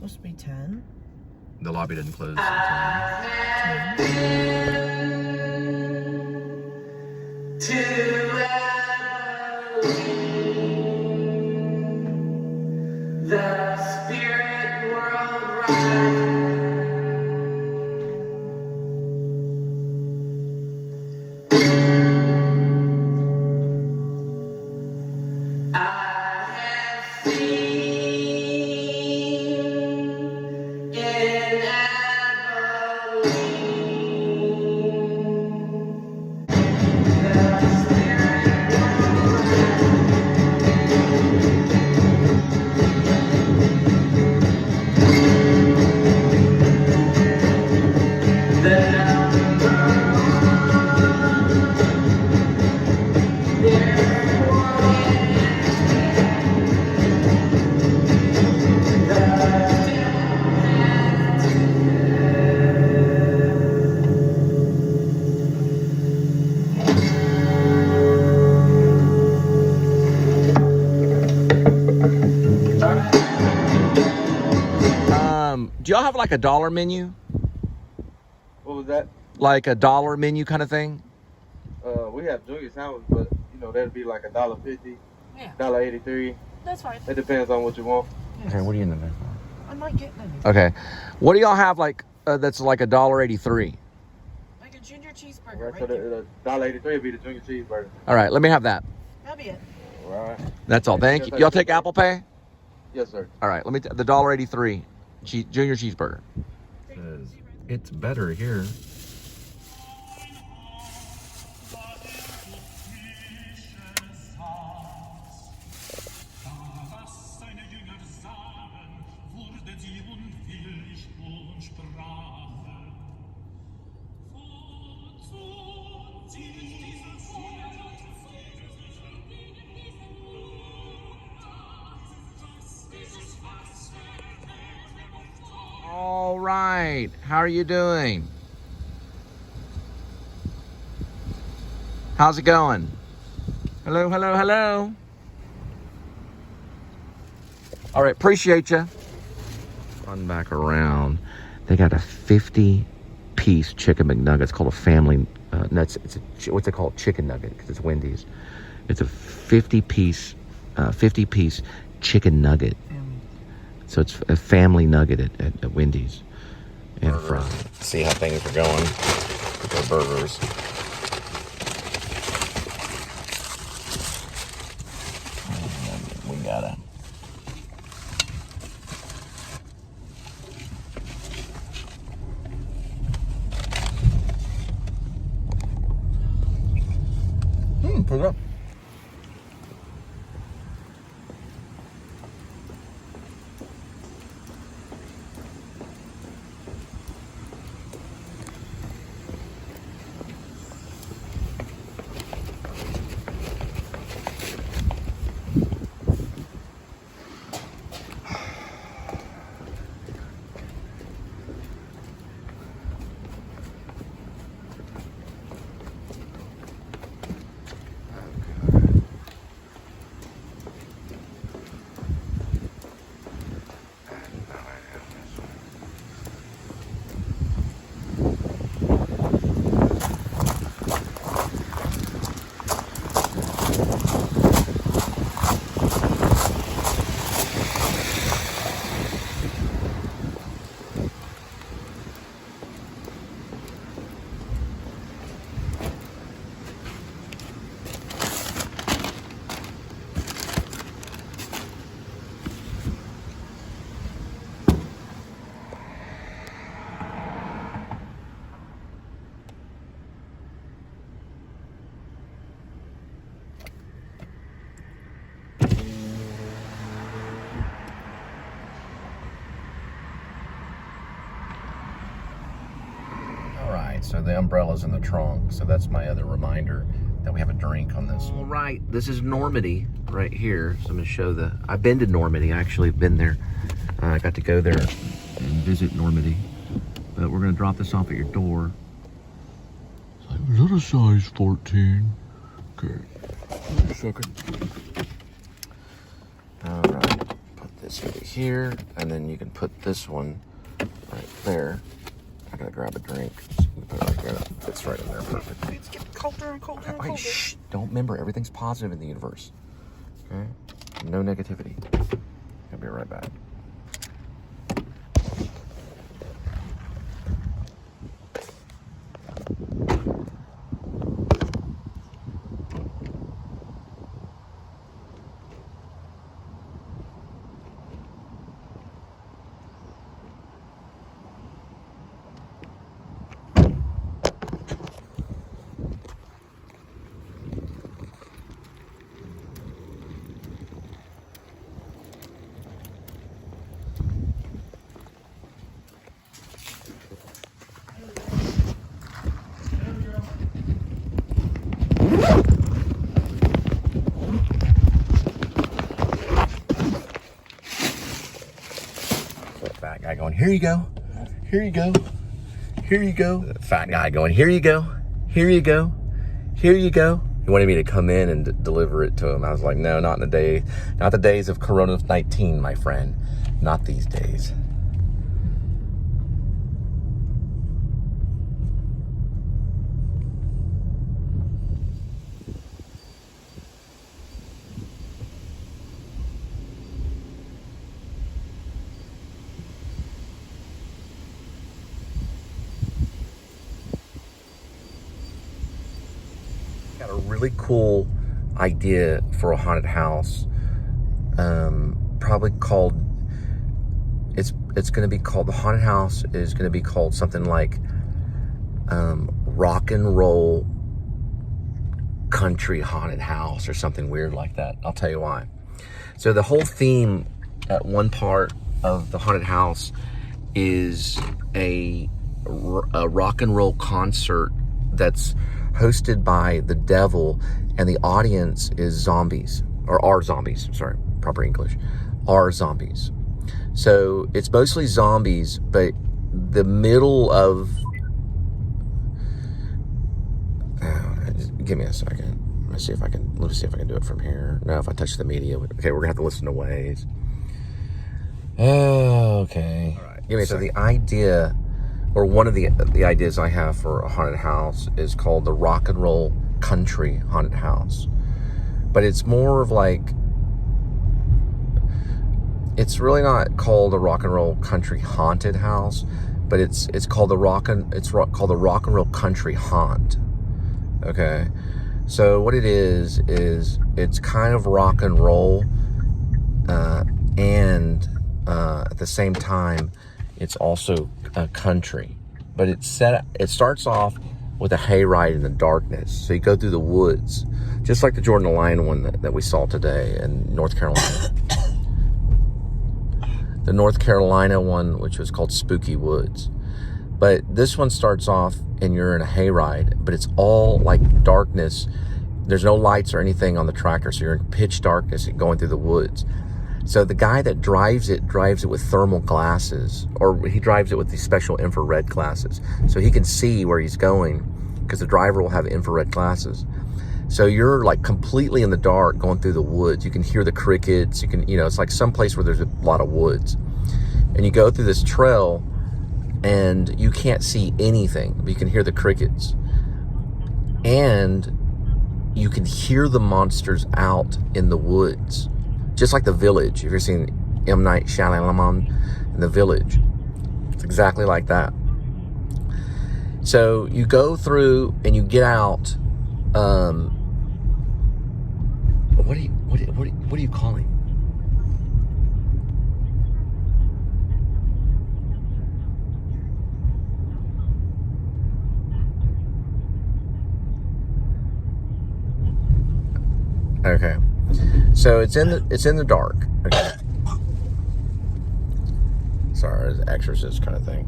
Supposed to be 10. The lobby doesn't close. The spirit world rise. I have seen in Abilene the spirit Do y'all have like a dollar menu? What was that? Like a dollar menu kind of thing? We have junior sandwiches, but you know that'd be like $1.50, Yeah. $1.83. That's fine. It depends on what you want. Okay, what are you in there for? I'm not getting anything. Okay. What do y'all have like that's like $1.83? Like a junior cheeseburger. Right, Right so there. the $1.83 would be the junior cheeseburger. All right, let me have that. That'll be it. All right. That's all. Thank you. Y'all take Apple Pay? Yes, sir. All right, let me the $1.83 junior cheeseburger. It's better here. All right, how are you doing? How's it going? Hello, hello, hello. All right, appreciate you. Run back around. They got a 50-piece chicken McNugget. It's called a family nuts. It's a, what's it called? Chicken nugget because it's Wendy's. It's a 50-piece chicken nugget. So it's a family nugget at Wendy's and fries. See how things are going with their burgers. And we gotta. Put it up. So the umbrella's in the trunk, so that's my other reminder that we have a drink on this. All right, this is Normandy right here. So I'm gonna show I've been to Normandy, I actually have been there. I got to go there and visit Normandy. But we're gonna drop this off at your door. It's like, is that a size 14? Okay, wait a second. All right, put this stick it here, and then you can put this one right there. I gotta grab a drink. So you can put it right there. That fits right in there. Perfect. It's getting colder and colder and Wait, colder. shh. Don't remember, everything's positive in the universe. Okay? No negativity. I'll be right back. Fat guy going, here you go, here you go, here you go. The fat guy going, here you go, here you go, here you go. He wanted me to come in and deliver it to him. I was like, no, not in the day, not the days of Corona-19, my friend, not these days. Got a really cool idea for a haunted house. Probably called, it's going to be called, the haunted house is going to be called something like rock and roll country haunted house or something weird like that. I'll tell you why. So the whole theme at one part of the haunted house is a rock and roll concert that's hosted by the devil, and the audience is zombies, or are zombies, sorry, proper English, are zombies. So it's mostly zombies, but the middle of, give me a second. Let me see if I can do it from here. No, if I touch the media, okay, we're gonna have to listen to waves. Okay. All right. Give me a second. So the idea, or one of the ideas I have for a haunted house is called the rock and roll country haunted house. But it's more of like, it's really not called a rock and roll country haunted house, but it's called the rock and roll country haunt. Okay. So what it is it's kind of rock and roll, and at the same time it's also a country, but it starts off with a hayride in the darkness. So you go through the woods, just like the Jordan the Lion one that we saw today in North Carolina. The North Carolina one, which was called Spooky Woods. But this one starts off and you're in a hayride, but it's all like darkness. There's no lights or anything on the tractor, so you're in pitch darkness going through the woods. So the guy that drives it with thermal glasses, or he drives it with these special infrared glasses, so he can see where he's going, because the driver will have infrared glasses. So you're like completely in the dark going through the woods. You can hear the crickets. You can, it's like some place where there's a lot of woods, and you go through this trail and you can't see anything, but you can hear the crickets, and you can hear the monsters out in the woods. Just like The Village. If you're seeing M. Night Shyamalan in The Village, it's exactly like that. So you go through and you get out. What are you calling? Okay. So it's in the dark. Okay. Sorry, it's exorcist kind of thing.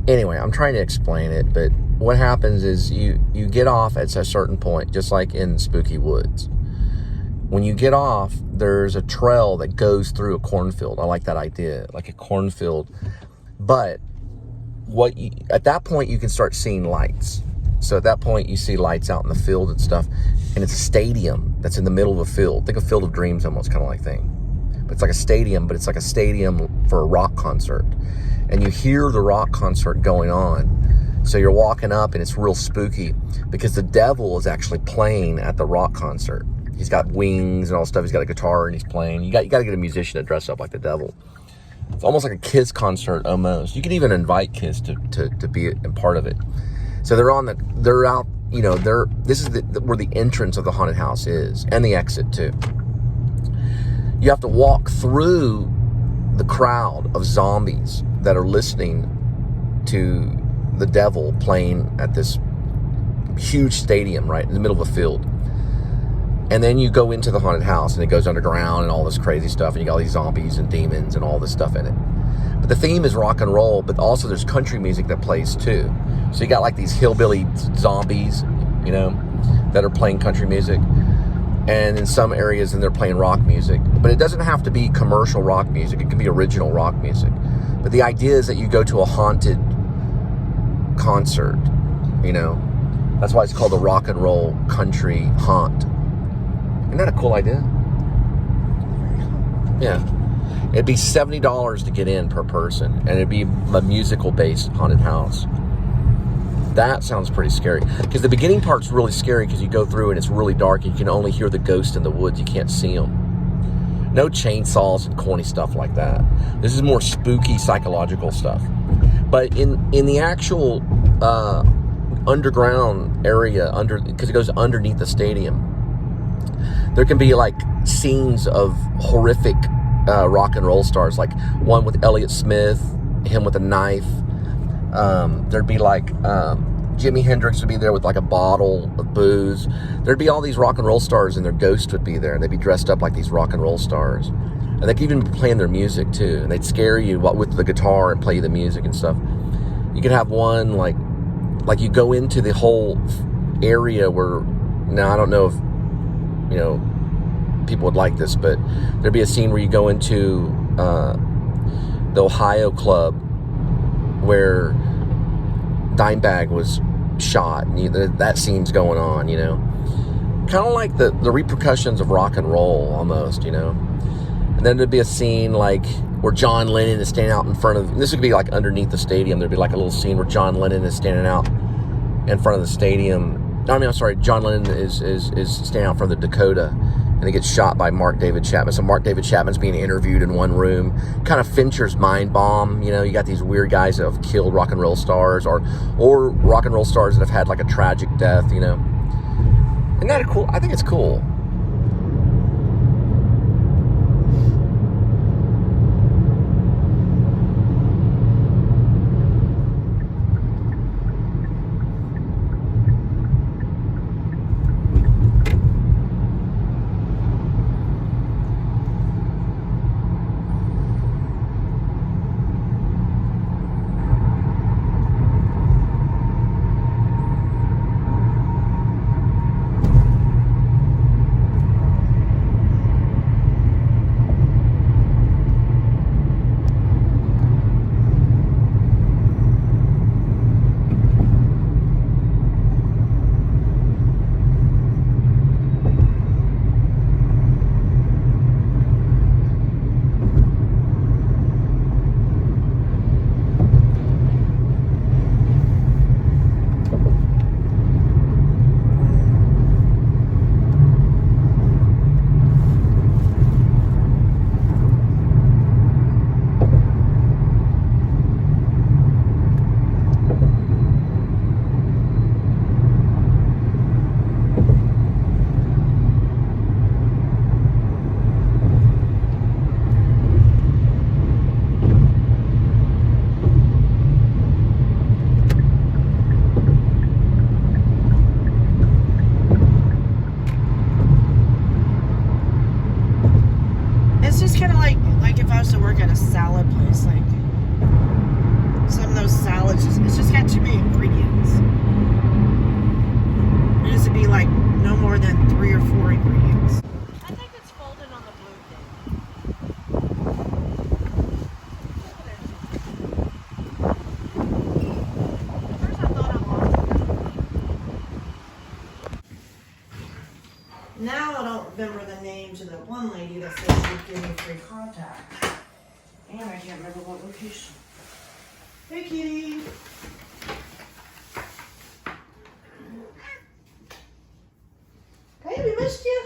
Anyway, I'm trying to explain it, but what happens is you get off at a certain point, just like in Spooky Woods. When you get off, there's a trail that goes through a cornfield. I like that idea, like a cornfield. But at that point, you can start seeing lights. So at that point, you see lights out in the field and stuff. And it's a stadium that's in the middle of a field. Think of Field of Dreams almost, kind of like thing. It's like a stadium, but it's like a stadium for a rock concert. And you hear the rock concert going on. So you're walking up and it's real spooky because the devil is actually playing at the rock concert. He's got wings and all this stuff. He's got a guitar and he's playing. You got to get a musician to dress up like the devil. It's almost like a kids concert almost. You can even invite kids to be a part of it. So they're out, you know, this is where the entrance of the haunted house is, and the exit too. You have to walk through the crowd of zombies that are listening to the devil playing at this huge stadium right in the middle of a field. And then you go into the haunted house and it goes underground and all this crazy stuff, and you got all these zombies and demons and all this stuff in it. But the theme is rock and roll, but also there's country music that plays too. So you got like these hillbilly zombies, you know, that are playing country music. And in some areas, then they're playing rock music. But it doesn't have to be commercial rock music. It can be original rock music. But the idea is that you go to a haunted concert, you know. That's why it's called the Rock and Roll Country Haunt. Isn't that a cool idea? Yeah. It'd be $70 to get in per person. And it'd be a musical-based haunted house. That sounds pretty scary. Because the beginning part's really scary because you go through and it's really dark and you can only hear the ghost in the woods. You can't see them. No chainsaws and corny stuff like that. This is more spooky psychological stuff. But in the actual underground area, because it goes underneath the stadium, there can be like scenes of horrific rock and roll stars, like one with Elliott Smith, him with a knife. There'd be like Jimi Hendrix would be there with like a bottle of booze. There'd be all these rock and roll stars and their ghost would be there, and they'd be dressed up like these rock and roll stars. And they could even be playing their music too, and they'd scare you with the guitar and play the music and stuff. You could have one like you go into the whole area where, now I don't know if, you know, people would like this, but there'd be a scene where you go into the Ohio Club where Dimebag was shot, and that scene's going on, you know. Kind of like the repercussions of rock and roll almost, you know. And then there'd be a scene like where John Lennon is standing out in front of, this would be like underneath the stadium, there'd be like a little scene where John Lennon is standing out in front of the stadium. John Lennon is standing out in front of the Dakota, and he gets shot by Mark David Chapman. So Mark David Chapman's being interviewed in one room. Kind of Fincher's Mind Bomb, you know, you got these weird guys that have killed rock and roll stars, or rock and roll stars that have had like a tragic death, you know. Isn't that cool? I think it's cool. remember the names of the one lady that said she'd give me free contact. And I can't remember what location. Hey, kitty. Hey, we missed you.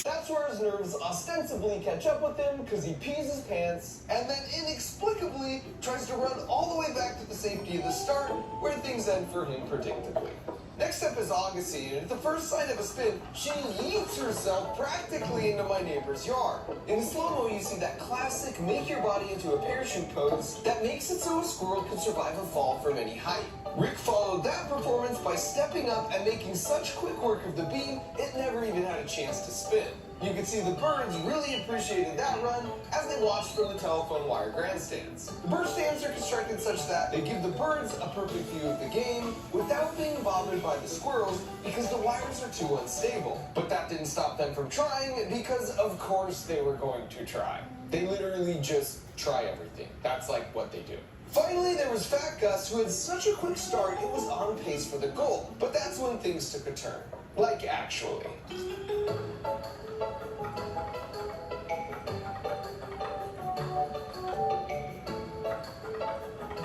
That's where his nerves ostensibly catch up with him because he pees his pants and then inexplicably tries to run all the way back to the safety of the start where things end for him predictably. Next up is Augustine, and at the first sign of a spin, she yeets herself practically into my neighbor's yard. In the slow-mo, you see that classic make your body into a parachute pose that makes it so a squirrel can survive a fall from any height. Rick followed that performance by stepping up and making such quick work of the beam, it never even had a chance to spin. You could see the birds really appreciated that run as they watched from the telephone wire grandstands. The bird stands are constructed such that they give the birds a perfect view of the game without being bothered by the squirrels because the wires are too unstable. But that didn't stop them from trying because of course they were going to try. They literally just try everything. That's like what they do. Finally, there was Fat Gus, who had such a quick start it was on pace for the goal. But that's when things took a turn. Like actually.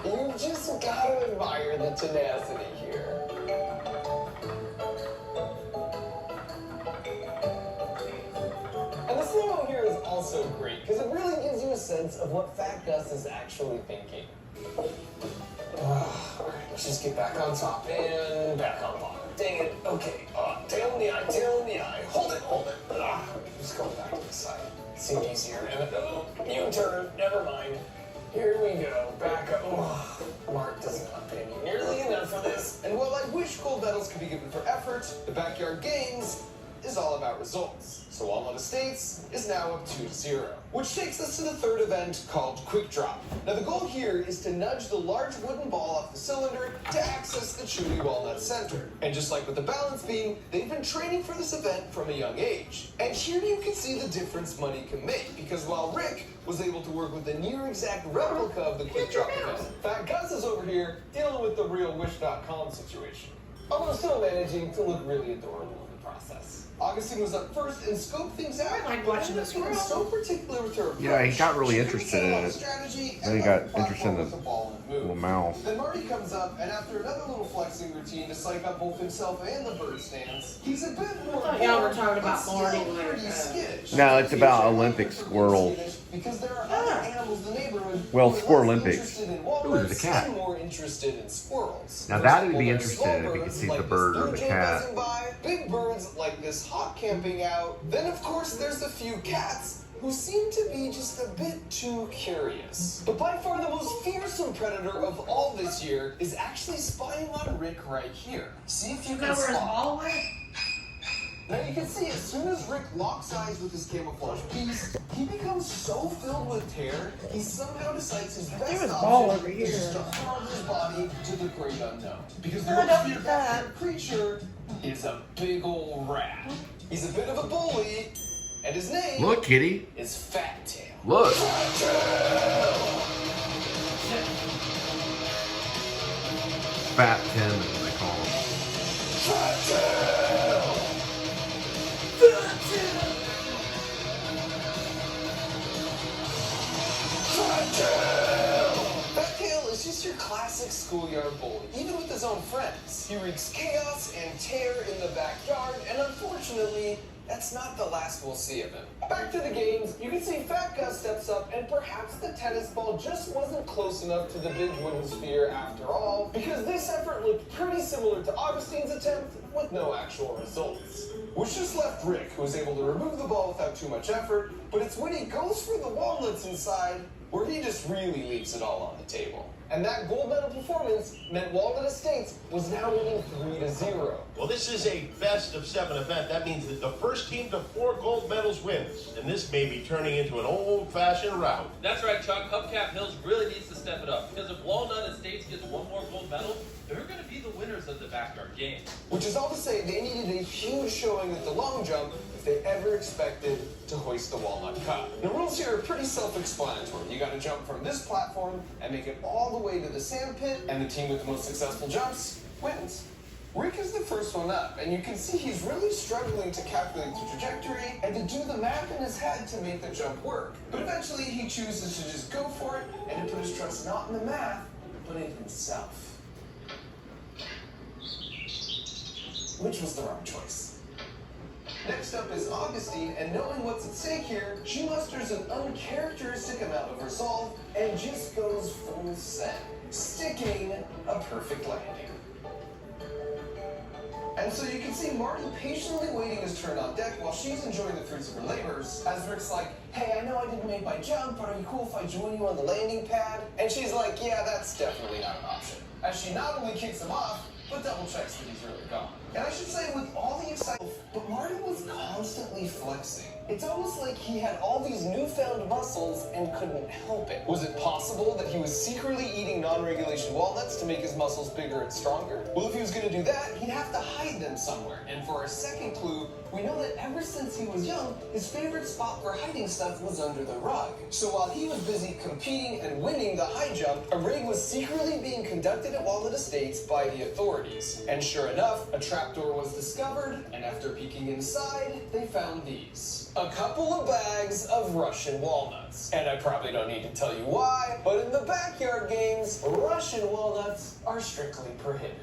You just gotta admire the tenacity here. And the slow-mo here is also great, because it really gives you a sense of what Fat Gus is actually thinking. Alright, let's just get back on top and back on bottom. Dang it. Okay, tail in the eye, tail in the eye. Hold it, hold it. Just go back to the side. Seemed easier. And U-turn, never mind. Here we go, back up. Mark does not pay me nearly enough for this. And while I wish gold medals could be given for effort, the Backyard Games is all about results. So Walnut Estates is now up 2-0, which takes us to the third event called Quick Drop. Now the goal here is to nudge the large wooden ball off the cylinder to access the chewy walnut center. And just like with the balance beam, they've been training for this event from a young age. And here you can see the difference money can make, because while Rick was able to work with a near exact replica of the Quick Drop event, Fat Gus is over here dealing with the real Wish.com situation. Although still managing to look really adorable in the process. Augustine was up first and scoped things out. I like watching this girl. So particular with her approach. Yeah, he got really interested in it. Then he got interested in the little mouth. Then Marty comes up, and after another little flexing routine to psych up both himself and the bird stands, he's a bit more. I thought y'all were talking about but Marty still when pretty skittish. No, it's about Olympic squirrels. Because there are other animals in the neighborhood. Well, who are SquirrelOlympics. less interested in Ooh, walnuts there's a cat. and more interested in squirrels. Now For that would example, be there's interesting small if you could birds see like the this bird or blue the jay cat. buzzing by, big birds like this hawk camping out. Then of course there's a few cats who seem to be just a bit too curious. But by far the most fearsome predator of all this year is actually spying on Rick right here. See if you You can know where his spot. ball went? Now you can see as soon as Rick locks eyes with his camouflage piece, he becomes so filled with terror, he somehow decides his best There's a ball option over here. is to hurl his body to the great unknown. Because the No, most don't feared do that. creature is a big old rat. He's a bit of a bully, and his name Look, kitty. is Fat Tail. Look. Fat Tim, as they call him. Fat Tail! Fat Tail is just your classic schoolyard bully, even with his own friends. He wreaks chaos and terror in the backyard, and unfortunately, that's not the last we'll see of him. Back to the games, you can see Fat Gus steps up, and perhaps the tennis ball just wasn't close enough to the big wooden sphere after all, because this effort looked pretty similar to Augustine's attempt, with no actual results. Which just left Rick, who was able to remove the ball without too much effort, but it's when he goes for the walnuts inside where he just really leaves it all on the table. And that gold medal performance meant Walnut Estates was now winning 3-0. Well, this is a best of 7 event. That means that the first team to 4 gold medals wins. And this may be turning into an old-fashioned rout. That's right, Chuck. Hubcap Hills really needs to step it up, because if Walnut Estates gets one more gold medal, they're going to be the winners of the backyard games. Which is all to say they needed a huge showing at the long jump if they ever expected to hoist the Walnut Cup. The rules here are pretty self-explanatory. You gotta jump from this platform and make it all the way to the sand pit, and the team with the most successful jumps wins. Rick is the first one up, and you can see he's really struggling to calculate the trajectory and to do the math in his head to make the jump work. But eventually he chooses to just go for it and to put his trust not in the math, but in himself. Which was the wrong choice. Next up is Augustine, and knowing what's at stake here, she musters an uncharacteristic amount of resolve and just goes full send, sticking a perfect landing. And so you can see Marty patiently waiting his turn on deck while she's enjoying the fruits of her labors, as Rick's like, hey, I know I didn't make my jump, but are you cool if I join you on the landing pad? And she's like, yeah, that's definitely not an option. As she not only kicks him off, but double checks that he's really gone. And I should say, with all the excitement, but Marty was constantly flexing. It's almost like he had all these newfound muscles and couldn't help it. Was it possible that he was secretly eating non-regulation walnuts to make his muscles bigger and stronger? Well, if he was gonna do that, he'd have to hide them somewhere. And for our second clue, we know that ever since he was young, his favorite spot for hiding stuff was under the rug. So while he was busy competing and winning the high jump, a raid was secretly being conducted at Walnut Estates by the authorities. And sure enough, a trapdoor was discovered, and after peeking inside, they found these. A couple of bags of Russian walnuts. And I probably don't need to tell you why, but in the backyard games, Russian walnuts are strictly prohibited.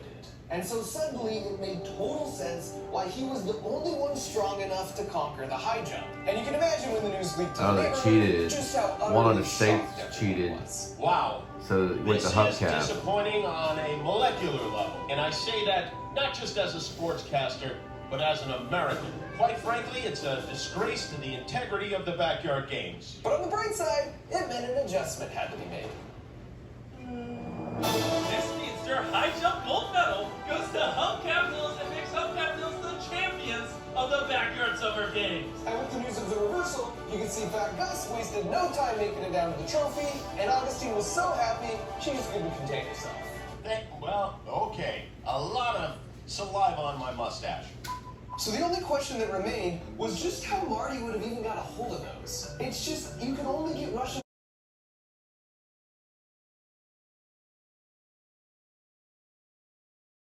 And so suddenly it made total sense why he was the only one strong enough to conquer the high jump. And you can imagine when the news leaked to the they neighborhood, cheated. just how One of utterly the states shocked cheated. everyone was. Wow. So with This the is hubcap. disappointing on a molecular level. And I say that not just as a sportscaster, but as an American. Quite frankly, it's a disgrace to the integrity of the backyard games. But on the bright side, it meant an adjustment had to be made. This speedster high jump gold medal goes to Hubcap Hills and makes Hubcap Hills the champions of the backyard summer games. And with the news of the reversal, you can see Fat Gus wasted no time making it down to the trophy, and Augustine was so happy, she just couldn't contain herself. Well, okay. A lot of saliva on my mustache. So the only question that remained was just how Marty would have even got a hold of those. It's just, you can only get Russian